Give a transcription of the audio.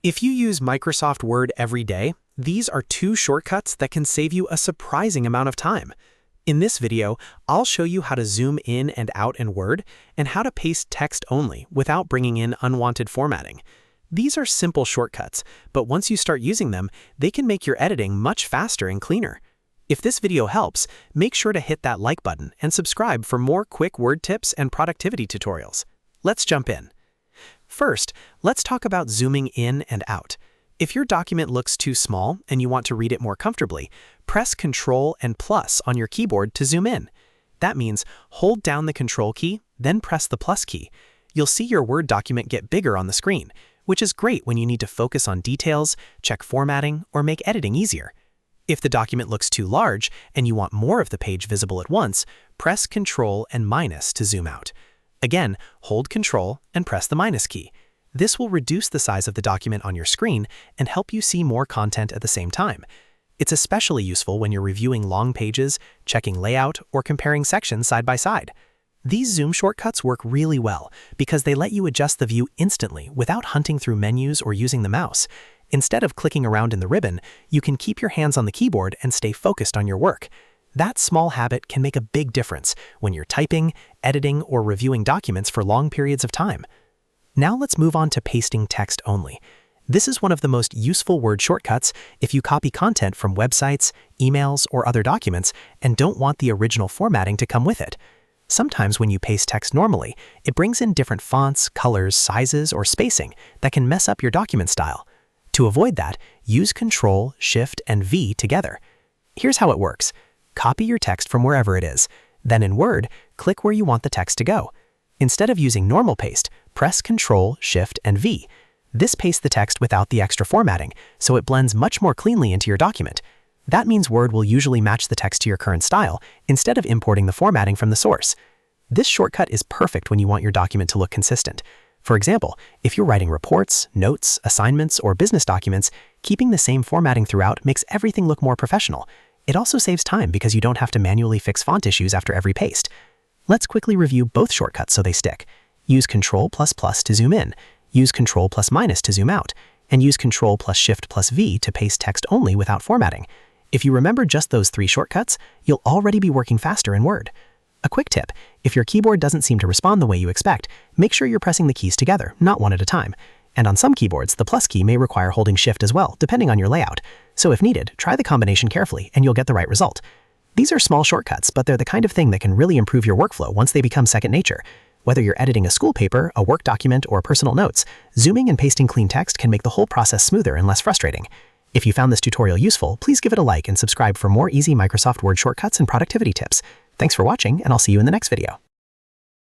If you use Microsoft Word every day, these are two shortcuts that can save you a surprising amount of time. In this video, I'll show you how to zoom in and out in Word and how to paste text only without bringing in unwanted formatting. These are simple shortcuts, but once you start using them, they can make your editing much faster and cleaner. If this video helps, make sure to hit that like button and subscribe for more quick Word tips and productivity tutorials. Let's jump in. First, let's talk about zooming in and out. If your document looks too small and you want to read it more comfortably, press Ctrl and plus on your keyboard to zoom in. That means hold down the Control key, then press the plus key. You'll see your Word document get bigger on the screen, which is great when you need to focus on details, check formatting, or make editing easier. If the document looks too large and you want more of the page visible at once, press Ctrl and minus to zoom out. Again, hold Ctrl and press the minus key. This will reduce the size of the document on your screen and help you see more content at the same time. It's especially useful when you're reviewing long pages, checking layout, or comparing sections side by side. These zoom shortcuts work really well because they let you adjust the view instantly without hunting through menus or using the mouse. Instead of clicking around in the ribbon, you can keep your hands on the keyboard and stay focused on your work. That small habit can make a big difference when you're typing, editing, or reviewing documents for long periods of time. Now let's move on to pasting text only. This is one of the most useful Word shortcuts if you copy content from websites, emails, or other documents and don't want the original formatting to come with it. Sometimes when you paste text normally, it brings in different fonts, colors, sizes, or spacing that can mess up your document style. To avoid that, use Ctrl, Shift, and V together. Here's how it works. Copy your text from wherever it is. Then in Word, click where you want the text to go. Instead of using normal paste, press Ctrl, Shift, and V. This pastes the text without the extra formatting, so it blends much more cleanly into your document. That means Word will usually match the text to your current style instead of importing the formatting from the source. This shortcut is perfect when you want your document to look consistent. For example, if you're writing reports, notes, assignments, or business documents, keeping the same formatting throughout makes everything look more professional. It also saves time because you don't have to manually fix font issues after every paste. Let's quickly review both shortcuts so they stick. Use Ctrl++ to zoom in, use Ctrl+- to zoom out, and use Ctrl+Shift+V to paste text only without formatting. If you remember just those three shortcuts, you'll already be working faster in Word. A quick tip, if your keyboard doesn't seem to respond the way you expect, make sure you're pressing the keys together, not one at a time. And on some keyboards, the plus key may require holding Shift as well, depending on your layout. So if needed, try the combination carefully and you'll get the right result. These are small shortcuts, but they're the kind of thing that can really improve your workflow once they become second nature. Whether you're editing a school paper, a work document, or personal notes, zooming and pasting clean text can make the whole process smoother and less frustrating. If you found this tutorial useful, please give it a like and subscribe for more easy Microsoft Word shortcuts and productivity tips. Thanks for watching, and I'll see you in the next video.